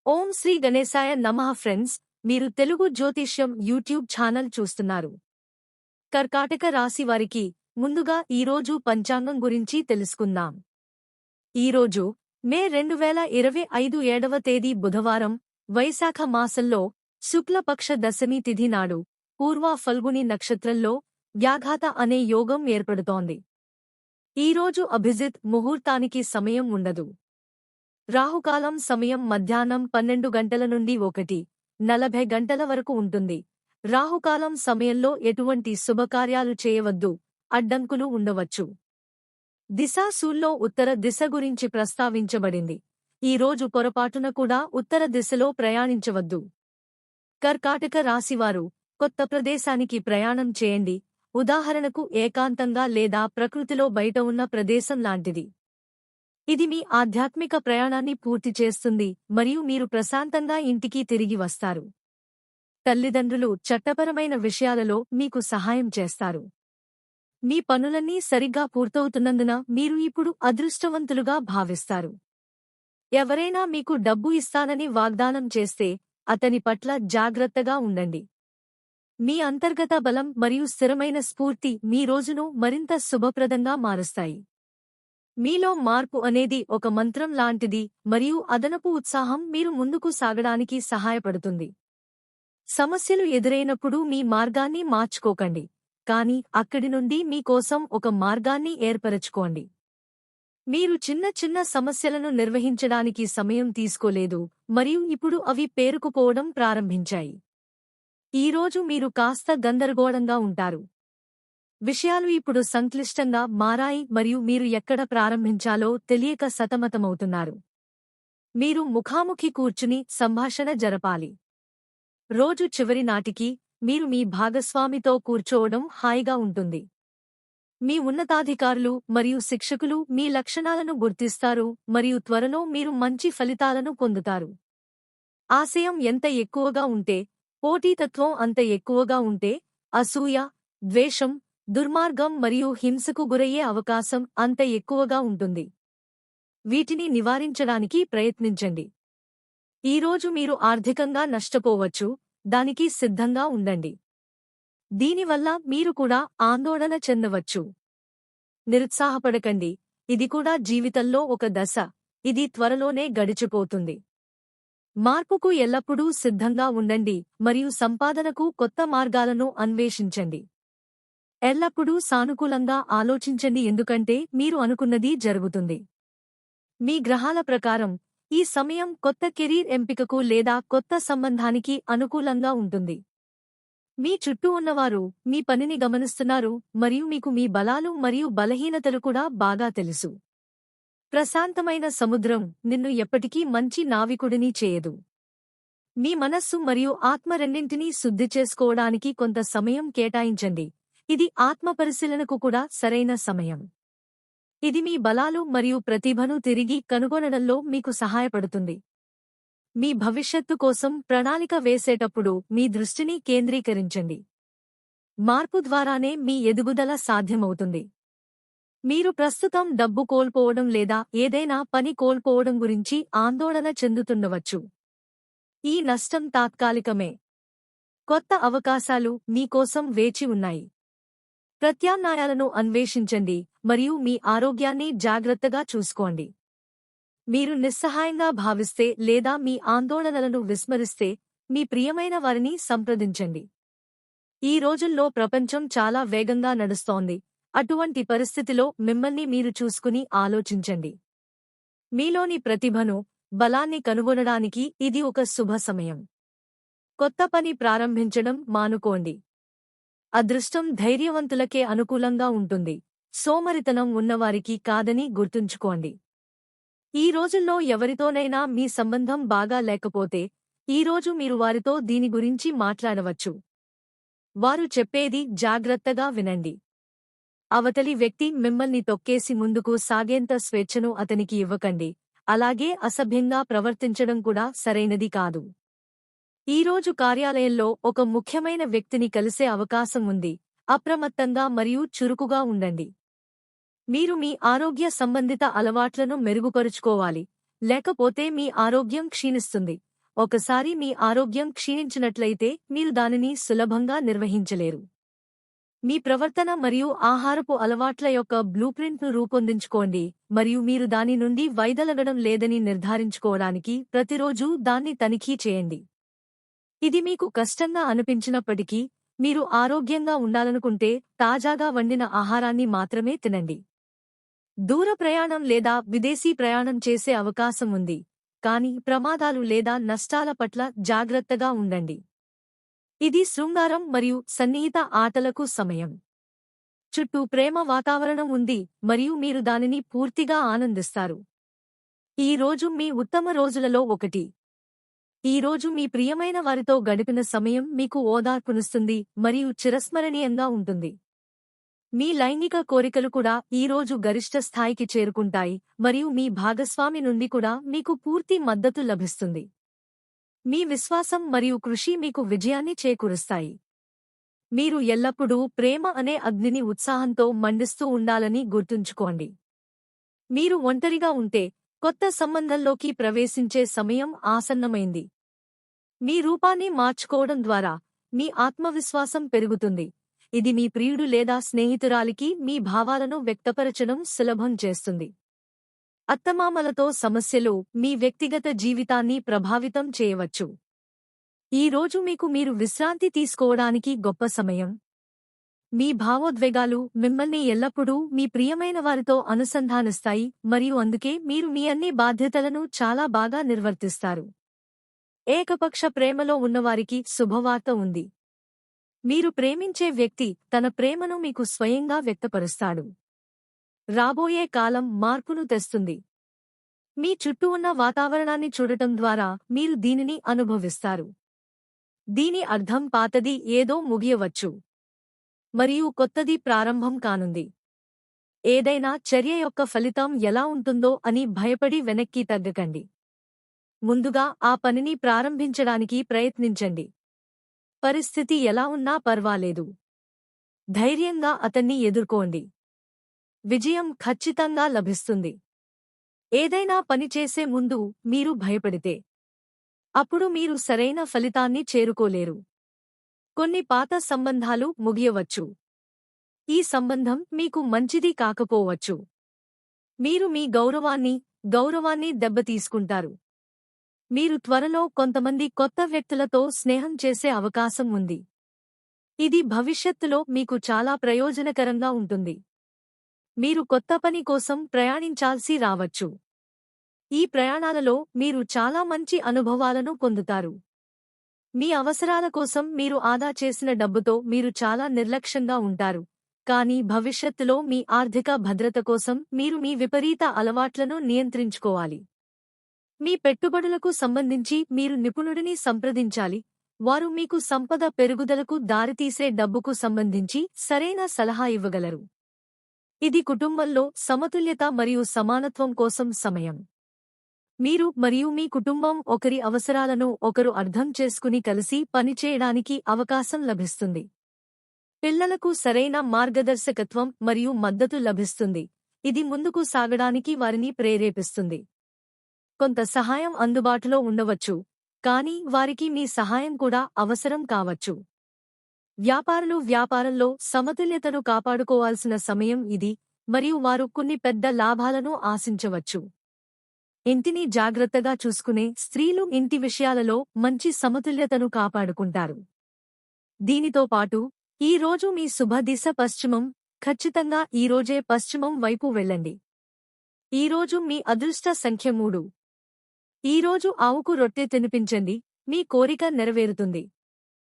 ఓం శ్రీ గణేశాయ నమః ఫ్రెండ్స్, మీరు తెలుగు జ్యోతిష్యం యూట్యూబ్ ఛానల్ చూస్తున్నారు. కర్కాటక రాశి వారికి ముందుగా ఈరోజు పంచాంగం గురించి తెలుసుకుందాం. ఈరోజు మే 2025 7వ తేదీ బుధవారం, వైశాఖ మాసంలో శుక్లపక్ష దశమి తిథి నాడు పూర్వ ఫల్గుని నక్షత్రంలో వ్యాఘాత అనే యోగం ఏర్పడుతోంది. ఈరోజు అభిజిత్ ముహూర్తానికి సమయం ఉండదు. రాహుకాలం సమయం మధ్యాహ్నం 12 గంటల నుండి 1:40 గంటల వరకు ఉంటుంది. రాహుకాలం సమయంలో ఎటువంటి శుభకార్యాలు చేయవద్దు, అడ్డంకులు ఉండవచ్చు. దిశాశూల్లో ఉత్తర దిశ గురించి ప్రస్తావించబడింది. ఈ రోజు పొరపాటున కూడా ఉత్తర దిశలో ప్రయాణించవద్దు. కర్కాటక రాశివారు కొత్త ప్రదేశానికి ప్రయాణం చేయండి. ఉదాహరణకు ఏకాంతంగా లేదా ప్రకృతిలో బయట ఉన్న ప్రదేశం లాంటిది. ఇది మీ ఆధ్యాత్మిక ప్రయాణాన్ని పూర్తి చేస్తుంది మరియు మీరు ప్రశాంతంగా ఇంటికి తిరిగి వస్తారు. తల్లిదండ్రులు చట్టపరమైన విషయాలలో మీకు సహాయం చేస్తారు. మీ పనులన్నీ సరిగ్గా పూర్తవుతున్నందున మీరు ఇప్పుడు అదృష్టవంతులుగా భావిస్తారు. ఎవరైనా మీకు డబ్బు ఇస్తానని వాగ్దానం చేస్తే అతని పట్ల జాగ్రత్తగా ఉండండి. మీ అంతర్గత బలం మరియు స్థిరమైన స్ఫూర్తి మీ రోజును మరింత శుభప్రదంగా మారుస్తాయి. మీలో మార్పు అనేది ఒక మంత్రం లాంటిది మరియు అదనపు ఉత్సాహం మీరు ముందుకు సాగడానికి సహాయపడుతుంది. సమస్యలు ఎదురైనప్పుడు మీ మార్గాన్ని మార్చుకోకండి, కానీ అక్కడి నుండి మీకోసం ఒక మార్గాన్ని ఏర్పరచుకోండి. మీరు చిన్న చిన్న సమస్యలను నిర్వహించడానికి సమయం తీసుకోలేదు మరియు ఇప్పుడు అవి పేరుకుపోవడం ప్రారంభించాయి. ఈరోజు మీరు కాస్త గందరగోళంగా ఉంటారు. విషయాలు ఇప్పుడు సంక్లిష్టంగా మారాయి మరియు మీరు ఎక్కడ ప్రారంభించాలో తెలియక సతమతమవుతున్నారు. మీరు ముఖాముఖి కూర్చుని సంభాషణ జరపాలి. రోజు చివరి నాటికి మీరు మీ భాగస్వామితో కూర్చోవడం హాయిగా ఉంటుంది. మీ ఉన్నతాధికారులు మరియు శిక్షకులు మీ లక్షణాలను గుర్తిస్తారు మరియు త్వరలో మీరు మంచి ఫలితాలను పొందుతారు. ఆశయం ఎంత ఎక్కువగా ఉంటే, పోటీతత్వం అంత ఎక్కువగా ఉంటే, అసూయ, ద్వేషం, దుర్మార్గం మరియు హింసకు గురయ్యే అవకాశం అంత ఎక్కువగా ఉంటుంది. వీటిని నివారించడానికి ప్రయత్నించండి. ఈరోజు మీరు ఆర్థికంగా నష్టపోవచ్చు, దానికి సిద్ధంగా ఉండండి. దీనివల్ల మీరు కూడా ఆందోళన చెందవచ్చు. నిరుత్సాహపడకండి, ఇది కూడా జీవితంలో ఒక దశ, ఇది త్వరలోనే గడిచిపోతుంది. మార్పుకు ఎల్లప్పుడూ సిద్ధంగా ఉండండి మరియు సంపాదనకు కొత్త మార్గాలను అన్వేషించండి. ఎల్లప్పుడూ సానుకూలంగా ఆలోచించండి, ఎందుకంటే మీరు అనుకున్నది జరుగుతుంది. మీ గ్రహాల ప్రకారం ఈ సమయం కొత్త కెరీర్ ఎంపికకు లేదా కొత్త సంబంధానికి అనుకూలంగా ఉంటుంది. మీ చుట్టూ ఉన్నవారు మీ పనిని గమనిస్తున్నారు మరియు మీకు మీ బలాలు మరియు బలహీనతలు కూడా బాగా తెలుసు. ప్రశాంతమైన సముద్రం నిన్ను ఎప్పటికీ మంచి నావికుడిని చేయదు. మీ మనస్సు మరియు ఆత్మ రెండింటినీ శుద్ధి చేసుకోవడానికి కొంత సమయం కేటాయించండి. ఇది ఆత్మపరిశీలనకు కూడా సరైన సమయం. ఇది మీ బలాలు మరియు ప్రతిభను తిరిగి కనుగొనడంలో మీకు సహాయపడుతుంది. మీ భవిష్యత్తు కోసం ప్రణాళిక వేసేటప్పుడు మీ దృష్టిని కేంద్రీకరించండి. మార్పు ద్వారానే మీ ఎదుగుదల సాధ్యమవుతుంది. మీరు ప్రస్తుతం డబ్బు కోల్పోవడం లేదా ఏదైనా పని కోల్పోవడం గురించి ఆందోళన చెందుతుండవచ్చు. ఈ నష్టం తాత్కాలికమే. కొత్త అవకాశాలు మీకోసం వేచి ఉన్నాయి. ప్రత్యామ్నాయాలను అన్వేషించండి మరియు మీ ఆరోగ్యాన్ని జాగ్రత్తగా చూసుకోండి. మీరు నిస్సహాయంగా భావిస్తే లేదా మీ ఆందోళనలను విస్మరిస్తే మీ ప్రియమైన వారిని సంప్రదించండి. ఈ రోజుల్లో ప్రపంచం చాలా వేగంగా నడుస్తోంది. అటువంటి పరిస్థితిలో మిమ్మల్ని మీరు చూసుకుని ఆలోచించండి. మీలోని ప్రతిభను, బలాన్ని కనుగొనడానికి ఇది ఒక శుభ సమయం. కొత్త పని ప్రారంభించడం మానుకోండి. అదృష్టం ధైర్యవంతులకే అనుకూలంగా ఉంటుంది, సోమరితనం ఉన్నవారికి కాదని గుర్తుంచుకోండి. ఈ రోజుల్లో ఎవరితోనైనా మీ సంబంధం బాగా లేకపోతే ఈరోజు మీరు వారితో దీని గురించి మాట్లాడవచ్చు. వారు చెప్పేది జాగ్రత్తగా వినండి. అవతలి వ్యక్తి మిమ్మల్ని తొక్కేసి ముందుకు సాగేంత స్వేచ్ఛను అతనికి ఇవ్వకండి, అలాగే అసభ్యంగా ప్రవర్తించడం కూడా సరైనది కాదు. ఈరోజు కార్యాలయంలో ఒక ముఖ్యమైన వ్యక్తిని కలిసే అవకాశం ఉంది. అప్రమత్తంగా మరియు చురుకుగా ఉండండి. మీరు మీ ఆరోగ్య సంబంధిత అలవాట్లను మెరుగుపరుచుకోవాలి, లేకపోతే మీ ఆరోగ్యం క్షీణిస్తుంది. ఒకసారి మీ ఆరోగ్యం క్షీణించినట్లయితే మీరు దానిని సులభంగా నిర్వహించలేరు. మీ ప్రవర్తన మరియు ఆహారపు అలవాట్ల యొక్క బ్లూప్రింట్ను రూపొందించుకోండి మరియు మీరు దాని నుండి వైదొలగడం లేదని నిర్ధారించుకోవడానికి ప్రతిరోజూ దాన్ని తనిఖీ చేయండి. ఇది మీకు కష్టంగా అనిపించినప్పటికీ, మీరు ఆరోగ్యంగా ఉండాలనుకుంటే తాజాగా వండిన ఆహారాన్ని మాత్రమే తినండి. దూర ప్రయాణం లేదా విదేశీ ప్రయాణం చేసే అవకాశం ఉంది, కానీ ప్రమాదాలు లేదా నష్టాల పట్ల జాగ్రత్తగా ఉండండి. ఇది శృంగారం మరియు సన్నిహిత ఆటలకు సమయం. చుట్టూ ప్రేమ వాతావరణం ఉంది మరియు మీరు దానిని పూర్తిగా ఆనందిస్తారు. ఈ రోజు మీ ఉత్తమ రోజులలో ఒకటి. ఈ రోజు మీ ప్రియమైన వారితో గడిపిన సమయం మీకు ఓదార్పునిస్తుంది మరియు చిరస్మరణీయంగా ఉంటుంది. మీ లైంగిక కోరికలు కూడా ఈ రోజు గరిష్ట స్థాయికి చేరుకుంటాయి మరియు మీ భాగస్వామి నుండి కూడా మీకు పూర్తి మద్దతు లభిస్తుంది. మీ విశ్వాసం మరియు కృషి మీకు విజయాన్ని చేకూరుస్తాయి. మీరు ఎల్లప్పుడూ ప్రేమ అనే అగ్నిని ఉత్సాహంతో మండిస్తూ ఉండాలని గుర్తుంచుకోండి. మీరు ఒంటరిగా ఉంటే కొత్త సంబంధంలోకి ప్రవేశించే సమయం ఆసన్నమైంది. మీ రూపాన్ని మార్చుకోవడం ద్వారా మీ ఆత్మవిశ్వాసం పెరుగుతుంది. ఇది మీ ప్రియుడు లేదా స్నేహితురాలికి మీ భావాలను వ్యక్తపరచడం సులభం చేస్తుంది. అత్తమామలతో సమస్యలు మీ వ్యక్తిగత జీవితాన్ని ప్రభావితం చేయవచ్చు. ఈ రోజు మీకు మీరు విశ్రాంతి తీసుకోవడానికి గొప్ప సమయం. మీ భావోద్వేగాలు మిమ్మల్ని ఎల్లప్పుడూ మీ ప్రియమైన వారితో అనుసంధానిస్తాయి మరియు అందుకే మీరు మీ అన్ని బాధ్యతలను చాలా బాగా నిర్వర్తిస్తారు. ఏకపక్ష ప్రేమలో ఉన్నవారికి శుభవార్త ఉంది. మీరు ప్రేమించే వ్యక్తి తన ప్రేమను మీకు స్వయంగా వ్యక్తపరుస్తాడు. రాబోయే కాలం మార్పును తెస్తుంది. మీ చుట్టూ ఉన్న వాతావరణాన్ని చూడటం ద్వారా మీరు దీనిని అనుభవిస్తారు. దీని అర్థం పాతది ఏదో ముగియవచ్చు మరియు కొత్తది ప్రారంభం కానుంది. ఏదైనా చర్య యొక్క ఫలితం ఎలా ఉంటుందో అని భయపడి వెనక్కి తగ్గకండి. ముందుగా ఆ పనిని ప్రారంభించడానికి ప్రయత్నించండి. పరిస్థితి ఎలా ఉన్నా పర్వాలేదు. ధైర్యంగా అతన్ని ఎదుర్కోండి. విజయం ఖచ్చితంగా లభిస్తుంది. ఏదైనా పని చేసే ముందు మీరు భయపడితే అప్పుడు మీరు సరైన ఫలితాన్ని చేరుకోలేరు. కొన్ని పాత సంబంధాలు ముగియవచ్చు. ఈ సంబంధం మీకు మంచిది కాకపోవచ్చు. మీరు మీ గౌరవాన్ని దెబ్బతీసుకుంటారు. మీరు త్వరలో కొంతమంది కొత్త వ్యక్తులతో స్నేహం చేసే అవకాశం ఉంది. ఇది భవిష్యత్తులో మీకు చాలా ప్రయోజనకరంగా ఉంటుంది. మీరు కొత్త పని కోసం ప్రయాణించాల్సి రావచ్చు. ఈ ప్రయాణాలలో మీరు చాలా మంచి అనుభవాలను పొందుతారు. మీ అవసరాల కోసం మీరు ఆదా చేసిన డబ్బుతో మీరు చాలా నిర్లక్ష్యంగా ఉంటారు, కానీ భవిష్యత్తులో మీ ఆర్థిక భద్రత కోసం మీరు మీ విపరీత అలవాట్లను నియంత్రించుకోవాలి. మీ పెట్టుబడులకు సంబంధించి మీరు నిపుణుడిని సంప్రదించాలి. వారు మీకు సంపద పెరుగుదలకు దారితీసే డబ్బుకు సంబంధించి సరైన సలహా ఇవ్వగలరు. ఇది కుటుంబంలో సమతుల్యత మరియు సమానత్వం కోసం సమయం. మీరు మరియు మీ కుటుంబం ఒకరి అవసరాలను ఒకరు అర్థం చేసుకుని కలిసి పనిచేయడానికి అవకాశం లభిస్తుంది. పిల్లలకు సరైన మార్గదర్శకత్వం మరియు మద్దతు లభిస్తుంది. ఇది ముందుకు సాగడానికి వారిని ప్రేరేపిస్తుంది. కొంత సహాయం అందుబాటులో ఉండవచ్చు, కానీ వారికి మీ సహాయం కూడా అవసరం కావచ్చు. వ్యాపారంలో సమతుల్యతను కాపాడుకోవాల్సిన సమయం ఇది మరియు వారు కొన్ని పెద్ద లాభాలను ఆశించవచ్చు. ఇంటిని జాగ్రత్తగా చూసుకునే స్త్రీలు ఇంటి విషయాలలో మంచి సమతుల్యతను కాపాడుకుంటారు. దీనితో పాటు ఈ రోజు మీ శుభ దిశ పశ్చిమం. ఖచ్చితంగా ఈ రోజే పశ్చిమం వైపు వెళ్ళండి. ఈ రోజు మీ అదృష్ట సంఖ్య 3. ఈ రోజు ఆవుకు రొట్టె తినిపించండి, మీ కోరిక నెరవేరుతుంది.